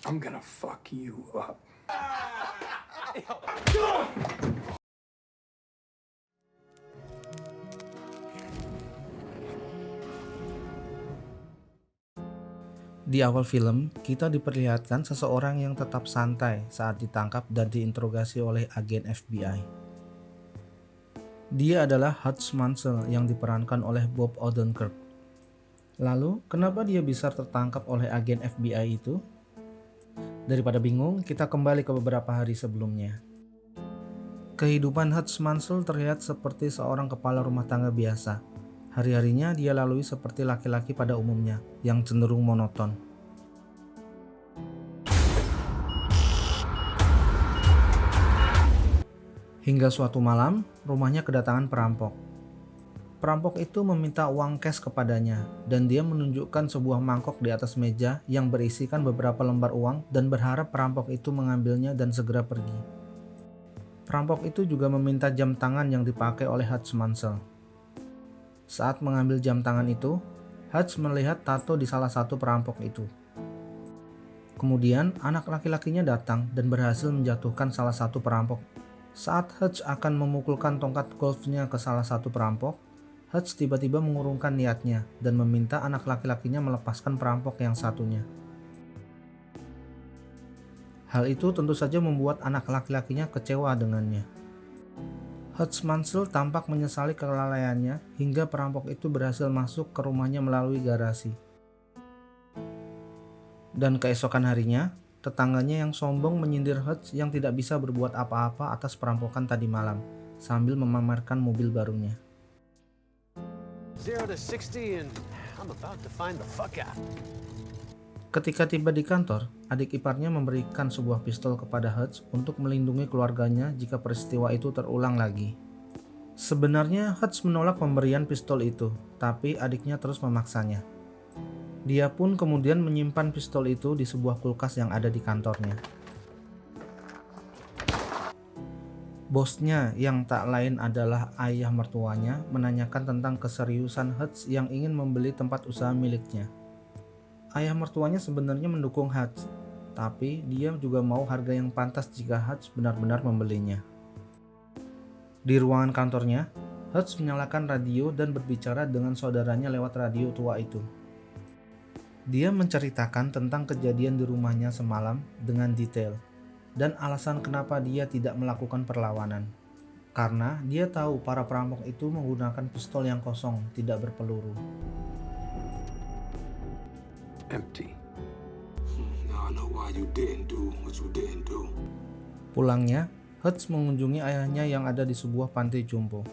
I'm gonna fuck you up. Di awal film, kita diperlihatkan seseorang yang tetap santai saat ditangkap dan diinterogasi oleh agen FBI. Dia adalah Hutch Mansell yang diperankan oleh Bob Odenkirk. Lalu, kenapa dia bisa tertangkap oleh agen FBI itu? Daripada bingung, kita kembali ke beberapa hari sebelumnya. Kehidupan Hutch Mansell terlihat seperti seorang kepala rumah tangga biasa. Hari-harinya dia lalui seperti laki-laki pada umumnya, yang cenderung monoton. Hingga suatu malam, rumahnya kedatangan perampok. Perampok itu meminta uang cash kepadanya, dan dia menunjukkan sebuah mangkok di atas meja yang berisikan beberapa lembar uang dan berharap perampok itu mengambilnya dan segera pergi. Perampok itu juga meminta jam tangan yang dipakai oleh Hutch Mansell. Saat mengambil jam tangan itu, Hutch melihat tato di salah satu perampok itu. Kemudian, anak laki-lakinya datang dan berhasil menjatuhkan salah satu perampok. Saat Hutch akan memukulkan tongkat golfnya ke salah satu perampok, Hutch tiba-tiba mengurungkan niatnya dan meminta anak laki-lakinya melepaskan perampok yang satunya. Hal itu tentu saja membuat anak laki-lakinya kecewa dengannya. Hutch Mansell tampak menyesali kelalaiannya hingga perampok itu berhasil masuk ke rumahnya melalui garasi. Dan keesokan harinya, tetangganya yang sombong menyindir Hutch yang tidak bisa berbuat apa-apa atas perampokan tadi malam, sambil memamerkan mobil barunya. 0 to 60 and I'm about to find the fuck out. Ketika tiba di kantor, adik iparnya memberikan sebuah pistol kepada Hutch untuk melindungi keluarganya jika peristiwa itu terulang lagi. Sebenarnya Hutch menolak pemberian pistol itu, tapi adiknya terus memaksanya. Dia pun kemudian menyimpan pistol itu di sebuah kulkas yang ada di kantornya. Bosnya yang tak lain adalah ayah mertuanya menanyakan tentang keseriusan Hutch yang ingin membeli tempat usaha miliknya. Ayah mertuanya sebenarnya mendukung Hutch, tapi dia juga mau harga yang pantas jika Hutch benar-benar membelinya. Di ruangan kantornya, Hutch menyalakan radio dan berbicara dengan saudaranya lewat radio tua itu. Dia menceritakan tentang kejadian di rumahnya semalam dengan detail, dan alasan kenapa dia tidak melakukan perlawanan. Karena dia tahu para perampok itu menggunakan pistol yang kosong, tidak berpeluru. Empty. Now I know why you didn't do what you didn't do. Pulangnya, Hutch mengunjungi ayahnya yang ada di sebuah panti jompo.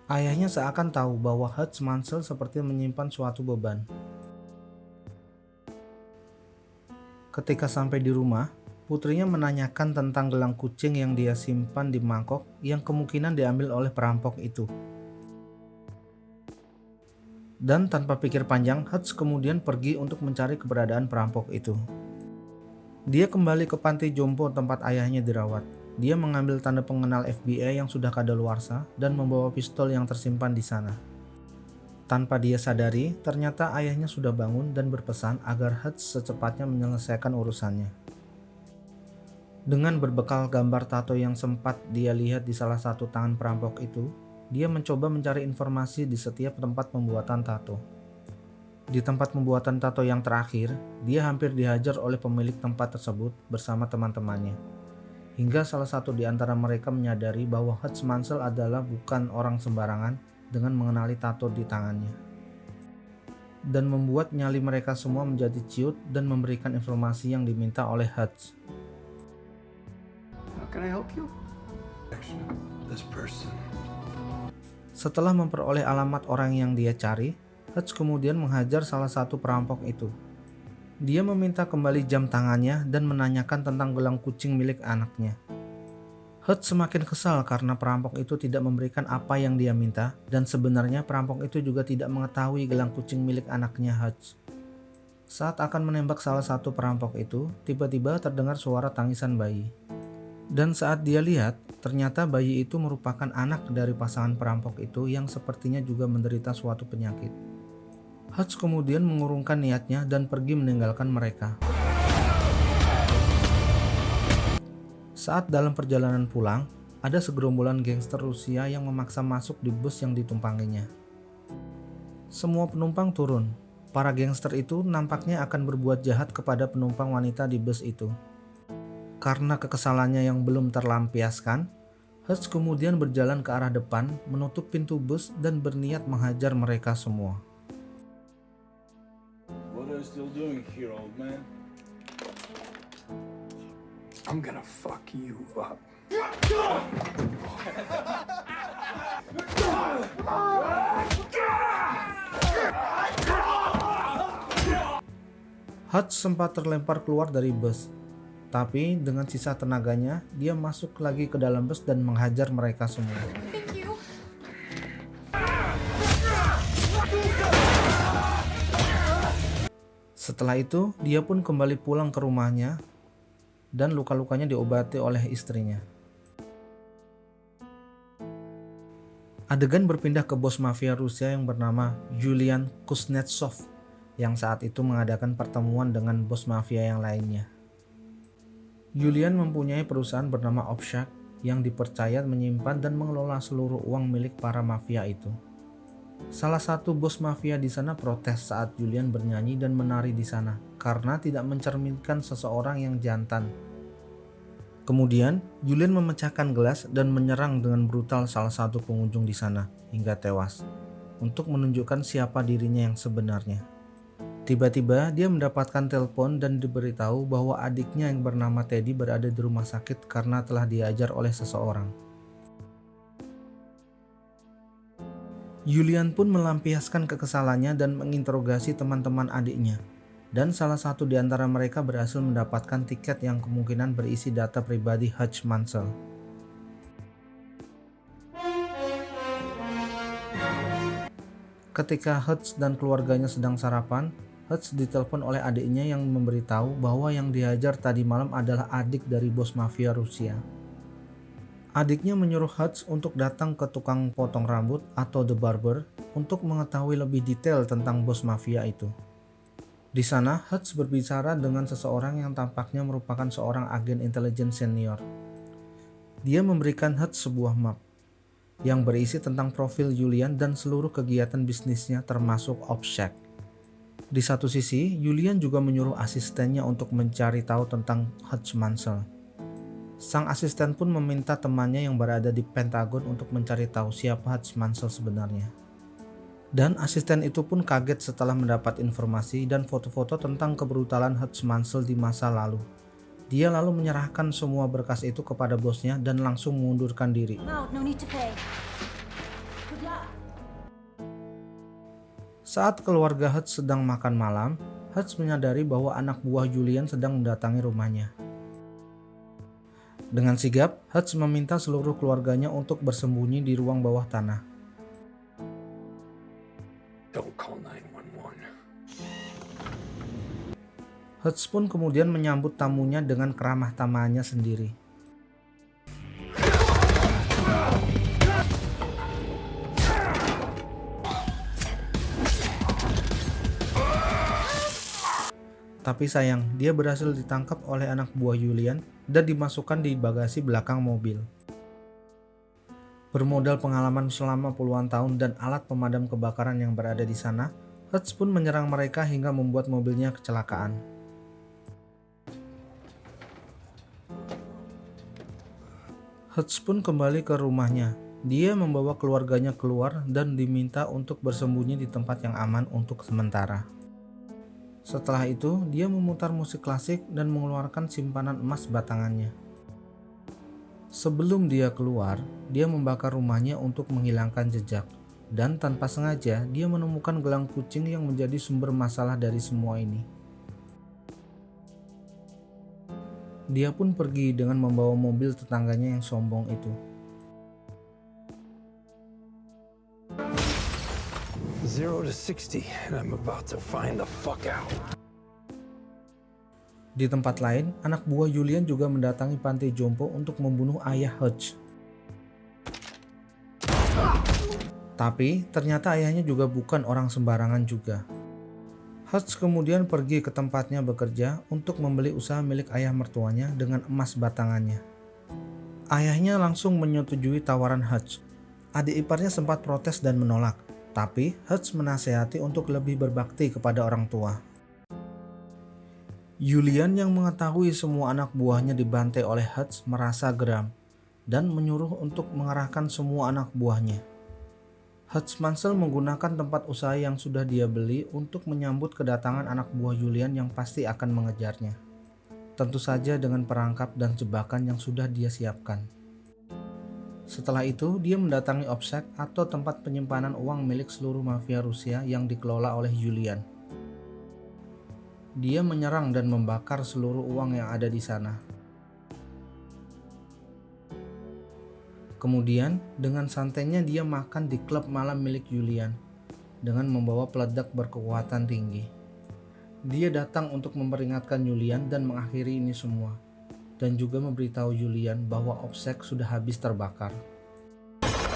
Ayahnya seakan tahu bahwa Hutch Mansell seperti menyimpan suatu beban. Ketika sampai di rumah, putrinya menanyakan tentang gelang kucing yang dia simpan di mangkok yang kemungkinan diambil oleh perampok itu. Dan tanpa pikir panjang, Hutch kemudian pergi untuk mencari keberadaan perampok itu. Dia kembali ke panti jompo tempat ayahnya dirawat. Dia mengambil tanda pengenal FBI yang sudah kadaluarsa dan membawa pistol yang tersimpan di sana. Tanpa dia sadari, ternyata ayahnya sudah bangun dan berpesan agar Hutch secepatnya menyelesaikan urusannya. Dengan berbekal gambar tato yang sempat dia lihat di salah satu tangan perampok itu, dia mencoba mencari informasi di setiap tempat pembuatan tato. Di tempat pembuatan tato yang terakhir, dia hampir dihajar oleh pemilik tempat tersebut bersama teman-temannya. Hingga salah satu di antara mereka menyadari bahwa Hutch Mansell adalah bukan orang sembarangan dengan mengenali tato di tangannya. Dan membuat nyali mereka semua menjadi ciut dan memberikan informasi yang diminta oleh Hutch. How can I help you? This person. Setelah memperoleh alamat orang yang dia cari, Hutch kemudian menghajar salah satu perampok itu. Dia meminta kembali jam tangannya dan menanyakan tentang gelang kucing milik anaknya. Hutch semakin kesal karena perampok itu tidak memberikan apa yang dia minta, dan sebenarnya perampok itu juga tidak mengetahui gelang kucing milik anaknya Hutch. Saat akan menembak salah satu perampok itu, tiba-tiba terdengar suara tangisan bayi. Dan saat dia lihat, ternyata bayi itu merupakan anak dari pasangan perampok itu yang sepertinya juga menderita suatu penyakit. Hutch kemudian mengurungkan niatnya dan pergi meninggalkan mereka. Saat dalam perjalanan pulang, ada segerombolan gangster Rusia yang memaksa masuk di bus yang ditumpanginya. Semua penumpang turun. Para gangster itu nampaknya akan berbuat jahat kepada penumpang wanita di bus itu. Karena kekesalannya yang belum terlampiaskan, Hutch kemudian berjalan ke arah depan, menutup pintu bus dan berniat menghajar mereka semua. What are you still doing here, old man? I'm gonna fuck you up. Hutch sempat terlempar keluar dari bus, tapi dengan sisa tenaganya, dia masuk lagi ke dalam bus dan menghajar mereka semua. Thank you. Setelah itu, dia pun kembali pulang ke rumahnya dan luka-lukanya diobati oleh istrinya. Adegan berpindah ke bos mafia Rusia yang bernama Yulian Kuznetsov yang saat itu mengadakan pertemuan dengan bos mafia yang lainnya. Yulian mempunyai perusahaan bernama Obshak yang dipercaya menyimpan dan mengelola seluruh uang milik para mafia itu. Salah satu bos mafia di sana protes saat Yulian bernyanyi dan menari di sana karena tidak mencerminkan seseorang yang jantan. Kemudian, Yulian memecahkan gelas dan menyerang dengan brutal salah satu pengunjung di sana hingga tewas untuk menunjukkan siapa dirinya yang sebenarnya. Tiba-tiba dia mendapatkan telepon dan diberitahu bahwa adiknya yang bernama Teddy berada di rumah sakit karena telah diajar oleh seseorang. Yulian pun melampiaskan kekesalannya dan menginterogasi teman-teman adiknya, dan salah satu di antara mereka berhasil mendapatkan tiket yang kemungkinan berisi data pribadi Hutch Mansell. Ketika Hutch dan keluarganya sedang sarapan, Hutch ditelepon oleh adiknya yang memberitahu bahwa yang dihajar tadi malam adalah adik dari bos mafia Rusia. Adiknya menyuruh Hutch untuk datang ke tukang potong rambut atau The Barber untuk mengetahui lebih detail tentang bos mafia itu. Di sana, Hutch berbicara dengan seseorang yang tampaknya merupakan seorang agen intelijen senior. Dia memberikan Hutch sebuah map yang berisi tentang profil Yulian dan seluruh kegiatan bisnisnya termasuk Obshak. Di satu sisi, Yulian juga menyuruh asistennya untuk mencari tahu tentang Hutch Mansell. Sang asisten pun meminta temannya yang berada di Pentagon untuk mencari tahu siapa Hutch Mansell sebenarnya. Dan asisten itu pun kaget setelah mendapat informasi dan foto-foto tentang kebrutalan Hutch Mansell di masa lalu. Dia lalu menyerahkan semua berkas itu kepada bosnya dan langsung mengundurkan diri. No need to pay. Good luck. Saat keluarga Hutch sedang makan malam, Hutch menyadari bahwa anak buah Yulian sedang mendatangi rumahnya. Dengan sigap, Hutch meminta seluruh keluarganya untuk bersembunyi di ruang bawah tanah. Don't call 911. Hutch pun kemudian menyambut tamunya dengan keramah tamahannya sendiri. Tapi sayang, dia berhasil ditangkap oleh anak buah Yulian dan dimasukkan di bagasi belakang mobil. Bermodal pengalaman selama puluhan tahun dan alat pemadam kebakaran yang berada di sana, Hutch pun menyerang mereka hingga membuat mobilnya kecelakaan. Hutch pun kembali ke rumahnya. Dia membawa keluarganya keluar dan diminta untuk bersembunyi di tempat yang aman untuk sementara. Setelah itu, dia memutar musik klasik dan mengeluarkan simpanan emas batangannya. Sebelum dia keluar, dia membakar rumahnya untuk menghilangkan jejak. Dan tanpa sengaja, dia menemukan gelang kucing yang menjadi sumber masalah dari semua ini. Dia pun pergi dengan membawa mobil tetangganya yang sombong itu. 0 to 60, and I'm about to find the fuck out. Di tempat lain, anak buah Yulian juga mendatangi panti jompo untuk membunuh ayah Hutch. Tapi ternyata ayahnya juga bukan orang sembarangan juga. Hutch kemudian pergi ke tempatnya bekerja untuk membeli usaha milik ayah mertuanya dengan emas batangannya. Ayahnya langsung menyetujui tawaran Hutch. Adik iparnya sempat protes dan menolak, tapi Hutch menasehati untuk lebih berbakti kepada orang tua. Julian yang mengetahui semua anak buahnya dibantai oleh Hutch merasa geram dan menyuruh untuk mengerahkan semua anak buahnya. Hutch Mansell menggunakan tempat usaha yang sudah dia beli untuk menyambut kedatangan anak buah Julian yang pasti akan mengejarnya. Tentu saja dengan perangkap dan jebakan yang sudah dia siapkan. Setelah itu, dia mendatangi Obsec atau tempat penyimpanan uang milik seluruh mafia Rusia yang dikelola oleh Julian. Dia menyerang dan membakar seluruh uang yang ada di sana. Kemudian, dengan santainya dia makan di klub malam milik Julian dengan membawa peledak berkekuatan tinggi. Dia datang untuk memperingatkan Julian dan mengakhiri ini semua, dan juga memberitahu Julian bahwa Obsec sudah habis terbakar.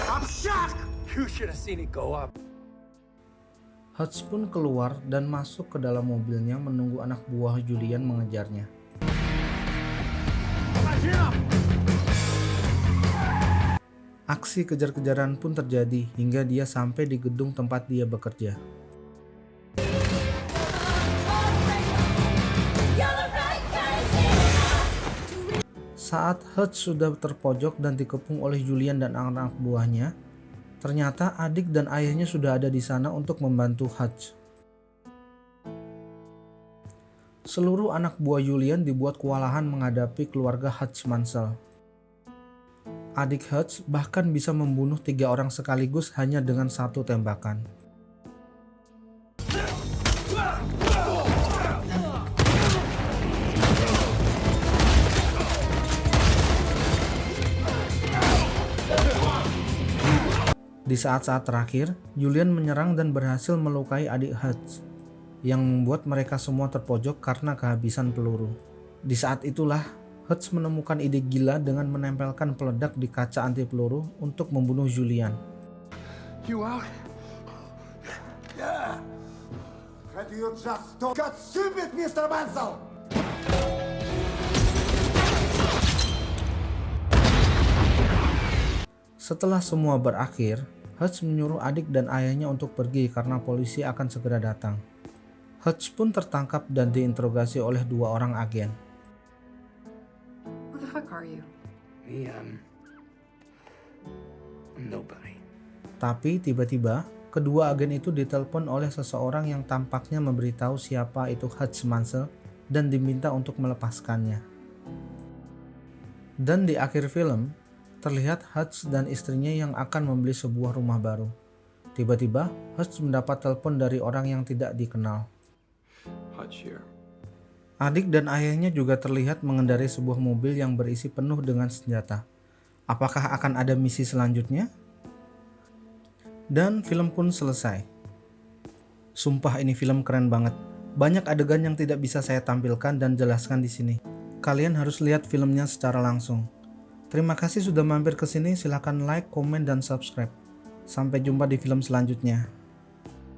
I'm shocked! You should have seen it go up. Hutch pun keluar dan masuk ke dalam mobilnya menunggu anak buah Julian mengejarnya. Aksi kejar-kejaran pun terjadi hingga dia sampai di gedung tempat dia bekerja. Saat Hutch sudah terpojok dan dikepung oleh Julian dan anak buahnya, ternyata adik dan ayahnya sudah ada di sana untuk membantu Hutch. Seluruh anak buah Julian dibuat kewalahan menghadapi keluarga Hutch Mansell. Adik Hutch bahkan bisa membunuh 3 orang sekaligus hanya dengan 1 tembakan. Di saat-saat terakhir, Julian menyerang dan berhasil melukai adik Hutch, yang membuat mereka semua terpojok karena kehabisan peluru. Di saat itulah, Hutch menemukan ide gila dengan menempelkan peledak di kaca anti peluru untuk membunuh Julian. You out? Yeah. Had you just got stupid, Mr. Mansell? Setelah semua berakhir, Hutch menyuruh adik dan ayahnya untuk pergi karena polisi akan segera datang. Hutch pun tertangkap dan diinterogasi oleh 2 orang agen. Who the fuck are you? Me, I'm nobody. Tapi tiba-tiba, kedua agen itu ditelepon oleh seseorang yang tampaknya memberitahu siapa itu Hutch Mansell dan diminta untuk melepaskannya. Dan di akhir film, terlihat Hutch dan istrinya yang akan membeli sebuah rumah baru. Tiba-tiba, Hutch mendapat telepon dari orang yang tidak dikenal. Hutch here. Adik dan ayahnya juga terlihat mengendarai sebuah mobil yang berisi penuh dengan senjata. Apakah akan ada misi selanjutnya? Dan film pun selesai. Sumpah ini film keren banget. Banyak adegan yang tidak bisa saya tampilkan dan jelaskan di sini. Kalian harus lihat filmnya secara langsung. Terima kasih sudah mampir ke sini. Silahkan like, komen, dan subscribe. Sampai jumpa di film selanjutnya.